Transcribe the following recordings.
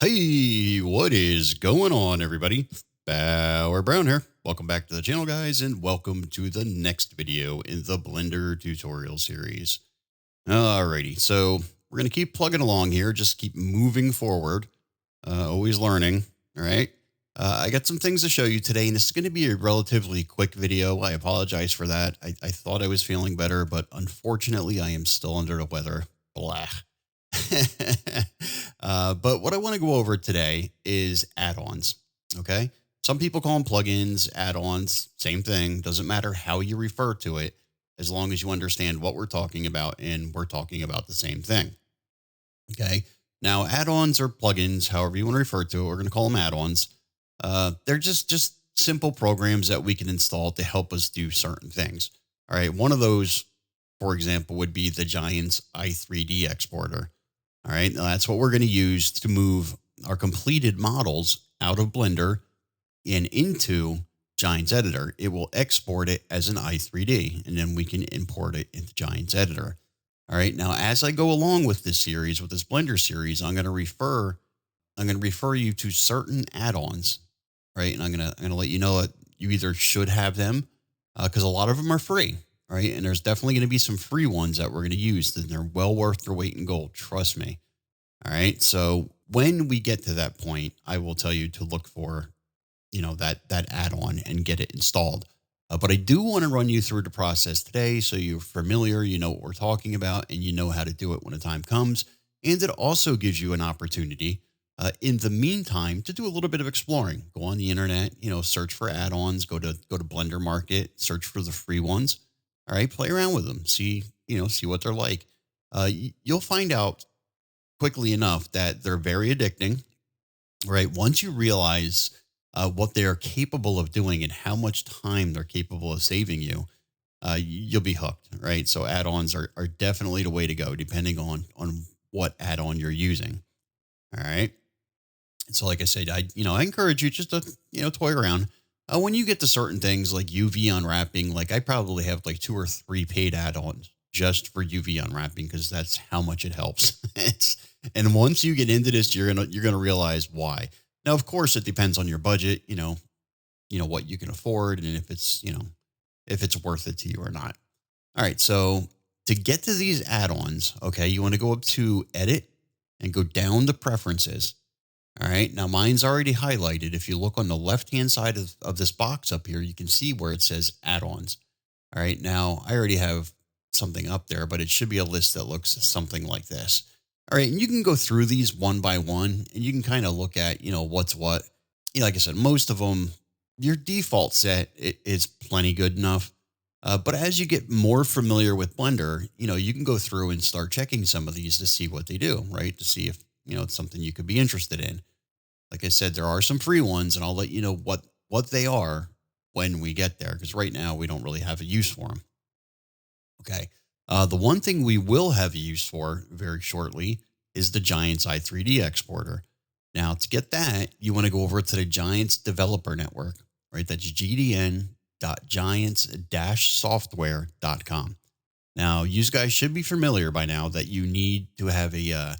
Hey, what is going on, everybody? Bauer Brown here. Welcome back to the channel, guys, and welcome to the next video in the Blender tutorial series. Alrighty, so we're going to keep plugging along here, just keep moving forward, always learning, all right? I got some things to show you today, and this is going to be a relatively quick video. I apologize for that. I thought I was feeling better, but unfortunately, I am still under the weather. Blah. But what I want to go over today is add-ons. Okay. Some people call them plugins, add-ons, same thing. Doesn't matter how you refer to it, as long as you understand what we're talking about and we're talking about the same thing. Okay. Now, add-ons or plugins, however you want to refer to it, we're going to call them add-ons. They're just simple programs that we can install to help us do certain things. All right. One of those, for example, would be the Giants i3D exporter. All right, now that's what we're going to use to move our completed models out of Blender and into Giants Editor. It will export it as an i3D, and then we can import it into Giants Editor. All right, now as I go along with this series, with this Blender series, I'm going to refer you to certain add-ons, right? And I'm going to let you know that you either should have them because a lot of them are free. All right. And there's definitely going to be some free ones that we're going to use, and they're well worth their weight in gold. Trust me. All right. So when we get to that point, I will tell you to look for, that add-on and get it installed. But I do want to run you through the process today, so you're familiar, you know what we're talking about, and you know how to do it when the time comes. And it also gives you an opportunity in the meantime to do a little bit of exploring. Go on the internet, search for add-ons, go to Blender Market, search for the free ones. All right, play around with them. See what they're like. You'll find out quickly enough that they're very addicting, right? Once you realize what they are capable of doing and how much time they're capable of saving you, you'll be hooked, right? So add-ons are definitely the way to go, depending on what add-on you're using. All right. So like I said, I encourage you just to, toy around. When you get to certain things like UV unwrapping, like I probably have like 2 or 3 paid add-ons just for UV unwrapping because that's how much it helps. And once you get into this, you're gonna realize why. Now, of course, it depends on your budget. What you can afford, and if it's worth it to you or not. All right, so to get to these add-ons, okay, you want to go up to Edit and go down to Preferences. All right. Now mine's already highlighted. If you look on the left-hand side of this box up here, you can see where it says add-ons. All right. Now I already have something up there, but it should be a list that looks something like this. All right. And you can go through these one by one and you can kind of look at, what's what. Like I said, most of them, your default set is plenty good enough. But as you get more familiar with Blender, you can go through and start checking some of these to see what they do, right? To see if, it's something you could be interested in. Like I said, there are some free ones, and I'll let you know what they are when we get there, because right now we don't really have a use for them. Okay. The one thing we will have a use for very shortly is the Giants i3D exporter. Now, to get that, you want to go over to the Giants Developer Network, right? That's gdn.giants-software.com. Now, you guys should be familiar by now that you need to have a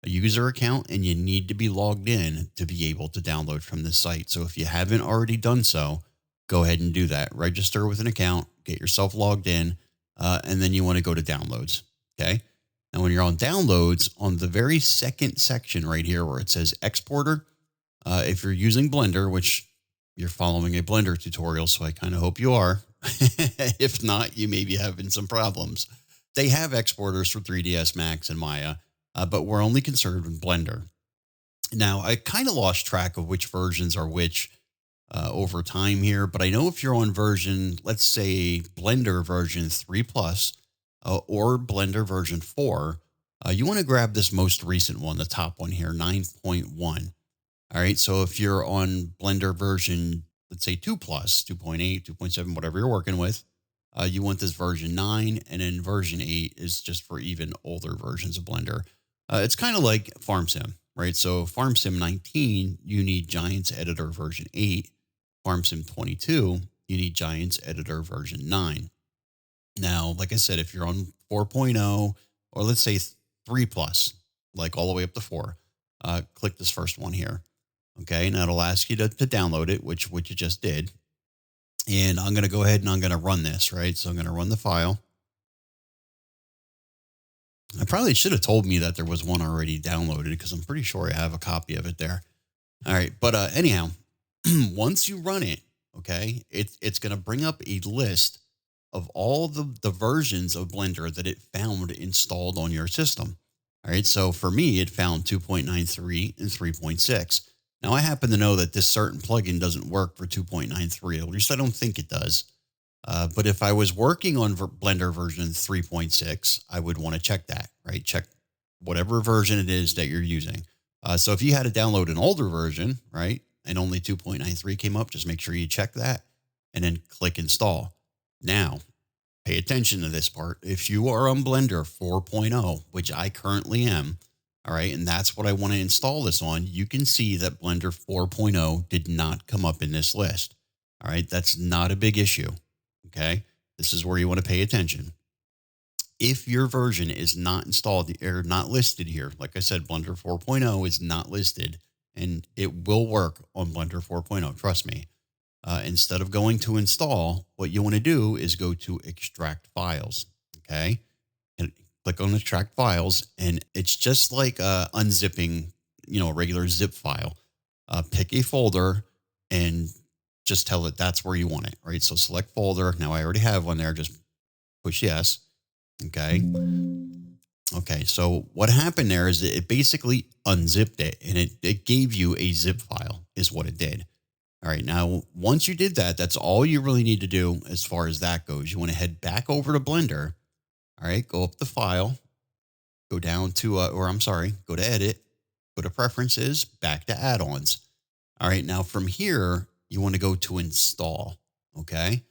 user account and you need to be logged in to be able to download from this site. So if you haven't already done so, go ahead and do that. Register with an account, get yourself logged in, and then you want to go to downloads. Okay. Now, when you're on downloads, on the very second section right here where it says exporter, if you're using Blender, which you're following a Blender tutorial, so I kind of hope you are. If not, you may be having some problems. They have exporters for 3ds Max and Maya. But we're only concerned with Blender. Now, I kind of lost track of which versions are which over time here, but I know if you're on version, let's say Blender version 3 plus or Blender version 4, you want to grab this most recent one, the top one here, 9.1. All right. So if you're on Blender version, let's say 2 plus, 2.8, 2.7, whatever you're working with, you want this version 9, and then version 8 is just for even older versions of Blender. It's kind of like Farm Sim, right? So Farm Sim 19, you need Giants Editor version 8. Farm Sim 22, you need Giants Editor version 9. Now, like I said, if you're on 4.0 or let's say 3 plus, like all the way up to 4, click this first one here. Okay, and it'll ask you to download it, which you just did. And I'm going to go ahead and I'm going to run this, right? So I'm going to run the file. I probably should have told me that there was one already downloaded because I'm pretty sure I have a copy of it there. All right. But anyhow, once you run it, okay, it's going to bring up a list of all the versions of Blender that it found installed on your system. All right. So for me, it found 2.93 and 3.6. Now, I happen to know that this certain plugin doesn't work for 2.93. At least I don't think it does. But if I was working on Blender version 3.6, I would want to check that, right? Check whatever version it is that you're using. So if you had to download an older version, right, and only 2.93 came up, just make sure you check that and then click install. Now, pay attention to this part. If you are on Blender 4.0, which I currently am, all right, and that's what I want to install this on, you can see that Blender 4.0 did not come up in this list. All right, that's not a big issue. Okay, this is where you want to pay attention. If your version is not installed or not listed here, like I said, Blender 4.0 is not listed, and it will work on Blender 4.0. Trust me. Instead of going to install, what you want to do is go to extract files. Okay, and click on extract files, and it's just like unzipping, a regular zip file. Pick a folder and just tell it that's where you want it, right? So select folder. Now I already have one there. Just push yes. Okay. Okay. So what happened there is it basically unzipped it, and it gave you a zip file is what it did. All right. Now, once you did that, that's all you really need to do as far as that goes. You want to head back over to Blender. All right. Go up the file, go down to, go to edit, go to preferences, back to add-ons. All right. Now from here, you want to go to install. Okay.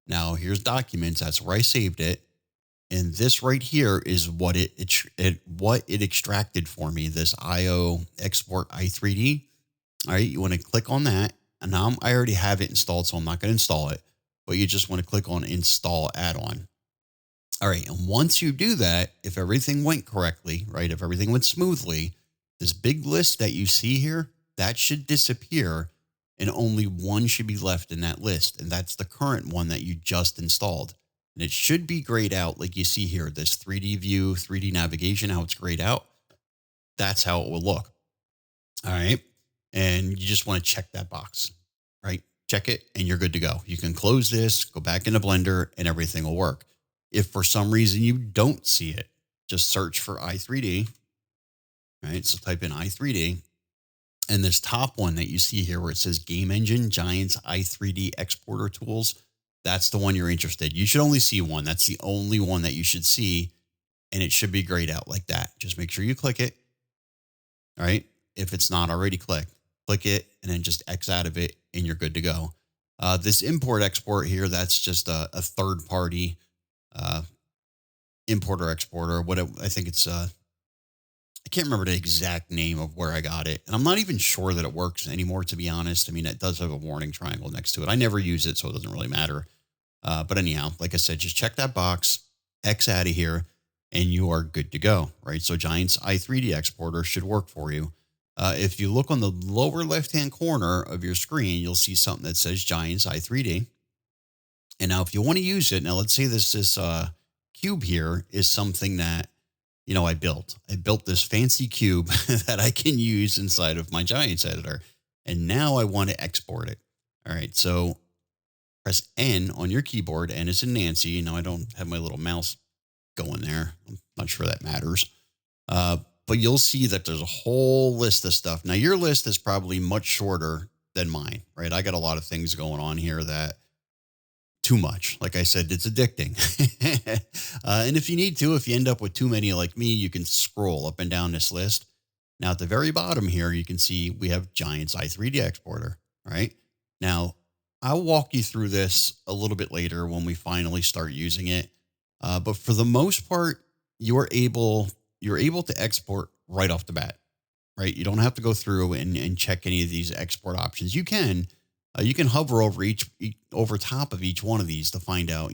Now here's documents. That's where I saved it. And this right here is what it extracted for me, this IO export i3D. All right. You want to click on that. And now I already have it installed, so I'm not going to install it, but you just want to click on install add-on. All right. And once you do that, if everything went correctly, right, if everything went smoothly, this big list that you see here, that should disappear, and only one should be left in that list. And that's the current one that you just installed. And it should be grayed out like you see here, this 3D view, 3D navigation, how it's grayed out. That's how it will look. All right. And you just want to check that box, right? Check it and you're good to go. You can close this, go back into Blender, and everything will work. If for some reason you don't see it, just search for i3D, right? So type in i3D, and this top one that you see here where it says Game Engine, Giants i3D Exporter Tools, that's the one you're interested. You should only see one. That's the only one that you should see, and it should be grayed out like that. Just make sure you click it, all right? If it's not already clicked, click it, and then just X out of it, and you're good to go. This import export here, that's just a third party importer exporter. I think it's, I can't remember the exact name of where I got it. And I'm not even sure that it works anymore, to be honest. I mean, it does have a warning triangle next to it. I never use it, so it doesn't really matter. But anyhow, like I said, just check that box, X out of here, and you are good to go, right? So Giants i3D exporter should work for you. If you look on the lower left-hand corner of your screen, you'll see something that says Giants i3D. And now if you want to use it, now let's say this cube here is something that, I built. I built this fancy cube that I can use inside of my Giants editor. And now I want to export it. All right. So press N on your keyboard. N is in Nancy. Now I don't have my little mouse going there. I'm not sure that matters. But you'll see that there's a whole list of stuff. Now your list is probably much shorter than mine, right? I got a lot of things going on here that too much. Like I said, it's addicting. And if you need to, if you end up with too many like me, you can scroll up and down this list. Now at the very bottom here, you can see we have Giants i3D exporter, right? Now I'll walk you through this a little bit later when we finally start using it. But for the most part, you're able to export right off the bat, right? You don't have to go through and check any of these export options. You can hover over top of each one of these to find out,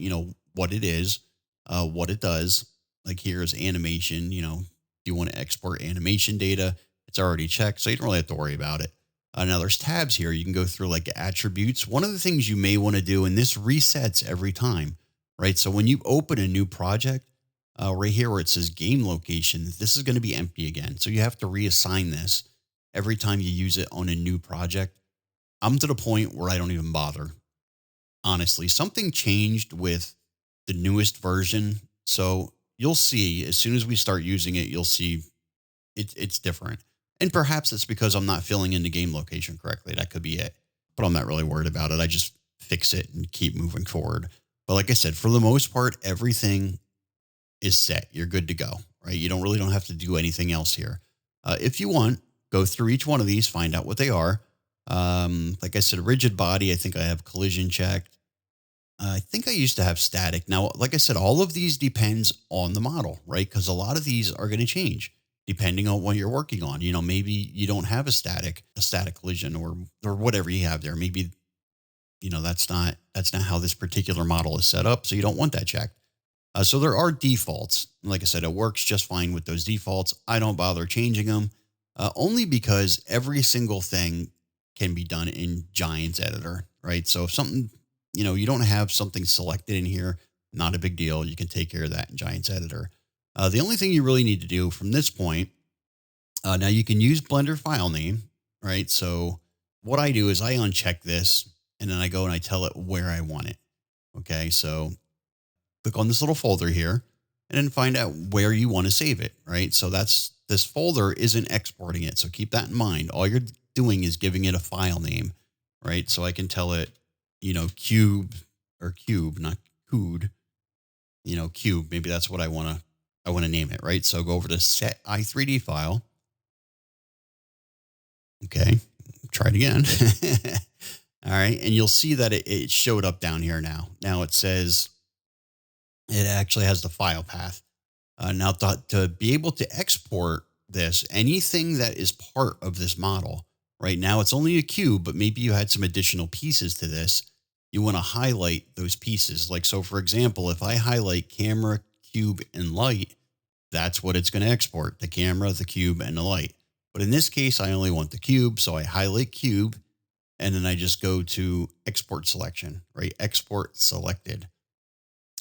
what it is, what it does. Like here's animation, you want to export animation data. It's It's already checked, so you don't really have to worry about it. Now there's tabs here. You can go through like attributes. One of the things you may want to do, and this resets every time, right? So when you open a new project, right here where it says game location, this is going to be empty again. So you have to reassign this every time you use it on a new project. I'm to the point where I don't even bother. Honestly, something changed with the newest version. So you'll see as soon as we start using it, you'll see it's different. And perhaps it's because I'm not filling in the game location correctly. That could be it. But I'm not really worried about it. I just fix it and keep moving forward. But like I said, for the most part, everything is set. You're good to go, right? You don't have to do anything else here. If you want, go through each one of these, find out what they are. Like I said, rigid body, I think I have collision checked. I think I used to have static. Now, like I said, all of these depends on the model, right? Because a lot of these are going to change depending on what you're working on. You know, maybe you don't have a static collision or whatever you have there. Maybe, you know, that's not how this particular model is set up. So you don't want that checked. So there are defaults. Like I said, it works just fine with those defaults. I don't bother changing them only because every single thing can be done in Giants Editor, right? So if something, you know, you don't have something selected in here, not a big deal. You can take care of that in Giants Editor. The only thing you really need to do from this point, now you can use Blender file name, right? So what I do is I uncheck this and then I go and I tell it where I want it. Okay, so click on this little folder here and then find out where you want to save it, right? So this folder isn't exporting it. So keep that in mind. All you're doing is giving it a file name, right? So I can tell it, you know, cube, not cood, you know, cube. Maybe that's what I want to name it, right? So go over to set i3D file. Okay, try it again. All right, and you'll see that it showed up down here now. Now it says it actually has the file path. Now to be able to export this, anything that is part of this model, right now it's only a cube, but maybe you had some additional pieces to this. You want to highlight those pieces. Like, so for example, if I highlight camera, cube, and light, that's what it's going to export: the camera, the cube, and the light. But in this case, I only want the cube. So I highlight cube and then I just go to export selection, right? Export selected.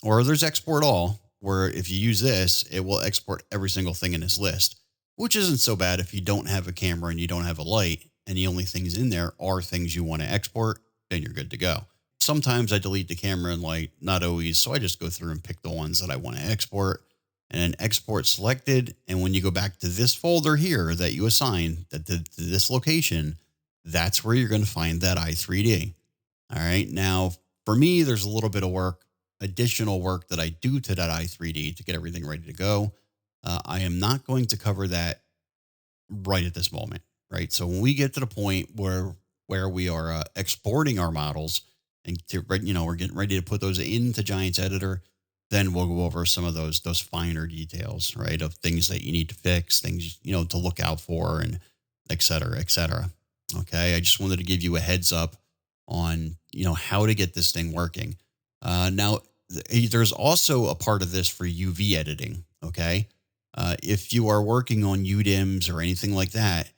Or there's export all, where if you use this, it will export every single thing in this list, which isn't so bad if you don't have a camera and you don't have a light and the only things in there are things you want to export, then you're good to go. Sometimes I delete the camera and light, not always. So I just go through and pick the ones that I want to export and then export selected. And when you go back to this folder here that you assign to this location, that's where you're going to find that i3D. All right. Now, for me, there's a little bit of work, additional work that I do to that i3D to get everything ready to go. I am not going to cover that right at this moment, right? So when we get to the point where we are exporting our models and we're getting ready to put those into Giants Editor, then we'll go over some of those finer details, right? Of things that you need to fix, things, you know, to look out for, and et cetera, et cetera. Okay. I just wanted to give you a heads up on, you know, how to get this thing working. Now there's also a part of this for UV editing. Okay. If you are working on UDIMs or anything like that,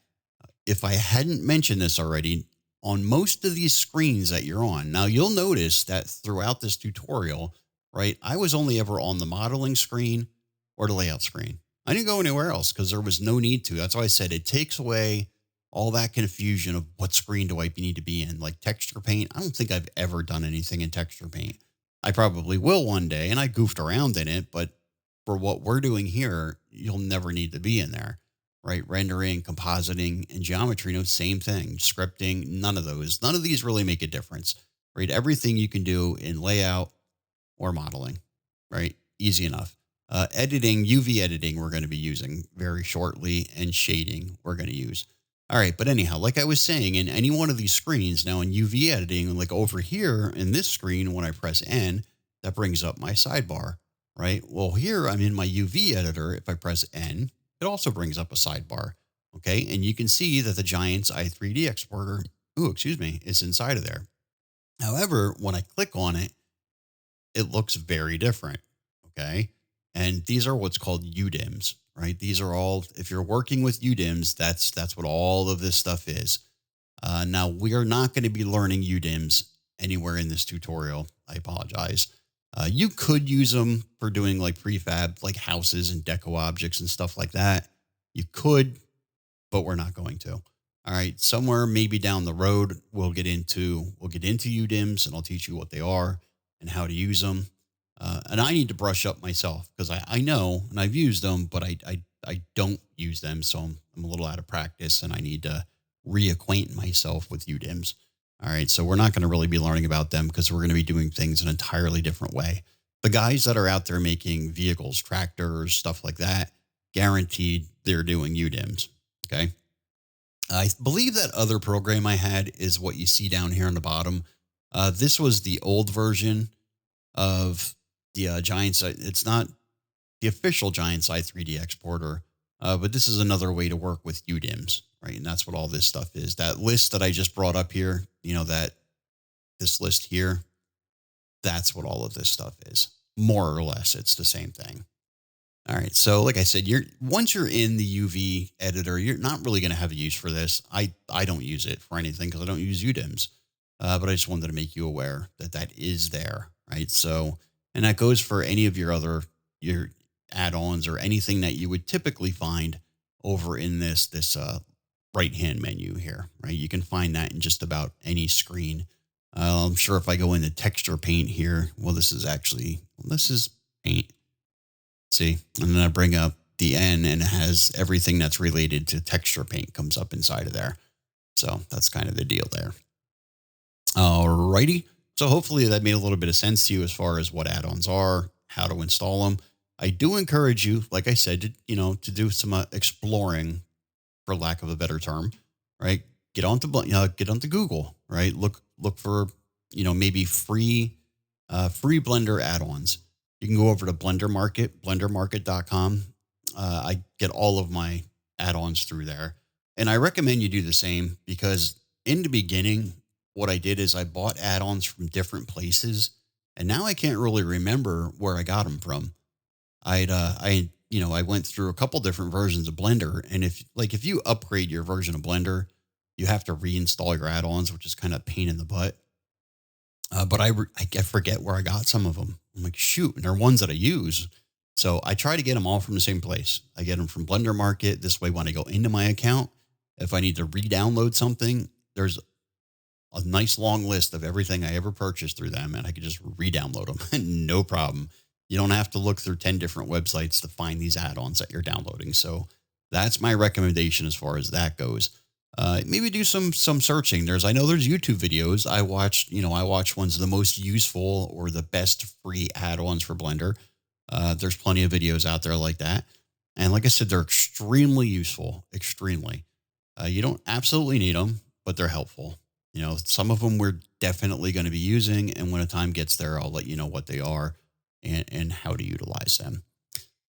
if I hadn't mentioned this already, on most of these screens that you're on, now you'll notice that throughout this tutorial, right, I was only ever on the modeling screen or the layout screen. I didn't go anywhere else because there was no need to. That's why I said it takes away all that confusion of what screen do I need to be in. Like texture paint, I don't think I've ever done anything in texture paint. I probably will one day, and I goofed around in it, but for what we're doing here, you'll never need to be in there, right? Rendering, compositing, and geometry, same thing. Scripting, none of those. None of these really make a difference, right? Everything you can do in layout or modeling, right? Easy enough. Editing, UV editing, we're going to be using very shortly, and shading we're going to use. All right. But anyhow, like I was saying, in any one of these screens now in UV editing, like over here in this screen, when I press N, that brings up my sidebar, right? Well, here I'm in my UV editor. If I press N, it also brings up a sidebar. Okay. And you can see that the Giants i3D exporter, is inside of there. However, when I click on it, it looks very different. Okay. And these are what's called UDIMs, right? These are all, if you're working with UDIMs, that's what all of this stuff is. Now, we are not going to be learning UDIMs anywhere in this tutorial. I apologize. You could use them for doing like prefab, like houses and deco objects and stuff like that. You could, but we're not going to. All right. Somewhere maybe down the road, we'll get into UDIMs and I'll teach you what they are and how to use them. And I need to brush up myself because I know and I've used them, but I don't use them. So I'm a little out of practice and I need to reacquaint myself with UDIMs. All right. So we're not going to really be learning about them because we're going to be doing things an entirely different way. The guys that are out there making vehicles, tractors, stuff like that, guaranteed they're doing UDIMs. Okay. I believe that other program I had is what you see down here on the bottom. This was the old version of the Giants. It's not the official Giants i3D exporter, but this is another way to work with UDIMs, right? And that's what all this stuff is. That list that I just brought up here, this list here, that's what all of this stuff is. More or less, it's the same thing. All right. So like I said, once you're in the UV editor, you're not really going to have a use for this. I don't use it for anything because I don't use UDIMs. But I just wanted to make you aware that that is there, right? So, and that goes for any of your add-ons or anything that you would typically find over in this right-hand menu here, right? You can find that in just about any screen. I'm sure if I go into texture paint here, this is paint. See, and then I bring up the N and it has everything that's related to texture paint comes up inside of there. So that's kind of the deal there. Alrighty. So hopefully that made a little bit of sense to you as far as what add-ons are, how to install them. I do encourage you, like I said, to do some exploring, for lack of a better term, right? Get onto Google, right? Look for, maybe free Blender add-ons. You can go over to Blender Market, blendermarket.com. I get all of my add-ons through there. And I recommend you do the same because in the beginning, what I did is I bought add-ons from different places. And now I can't really remember where I got them from. I went through a couple different versions of Blender. And if you upgrade your version of Blender, you have to reinstall your add-ons, which is kind of a pain in the butt. But I forget where I got some of them. I'm like, shoot, and they're ones that I use. So I try to get them all from the same place. I get them from Blender Market. This way, when I go into my account, if I need to re-download something, there's a nice long list of everything I ever purchased through them, and I could just re-download them. No problem. You don't have to look through 10 different websites to find these add-ons that you're downloading. So that's my recommendation as far as that goes. Maybe do some searching. I know there's YouTube videos. I watch ones of the most useful or the best free add-ons for Blender. There's plenty of videos out there like that. And like I said, they're extremely useful, extremely. You don't absolutely need them, but they're helpful. Some of them we're definitely going to be using. And when the time gets there, I'll let you know what they are and how to utilize them.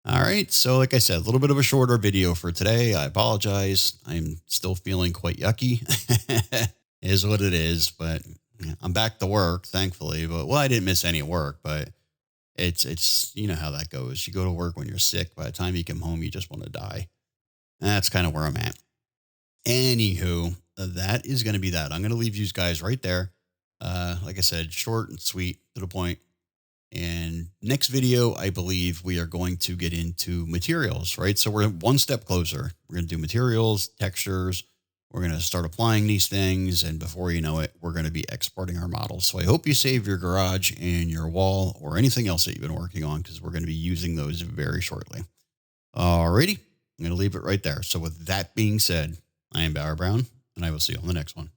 All right. So like I said, a little bit of a shorter video for today. I apologize. I'm still feeling quite yucky. Is what it is, but I'm back to work, thankfully. But I didn't miss any work, but it's how that goes. You go to work when you're sick. By the time you come home, you just want to die. That's kind of where I'm at. Anywho, that is going to be that. I'm going to leave you guys right there. Like I said, short and sweet, to the point. And next video, I believe we are going to get into materials, right? So we're one step closer. We're going to do materials, textures. We're going to start applying these things. And before you know it, we're going to be exporting our models. So I hope you save your garage and your wall or anything else that you've been working on, because we're going to be using those very shortly. Alrighty, I'm going to leave it right there. So with that being said, I am Bauer Brown, and I will see you on the next one.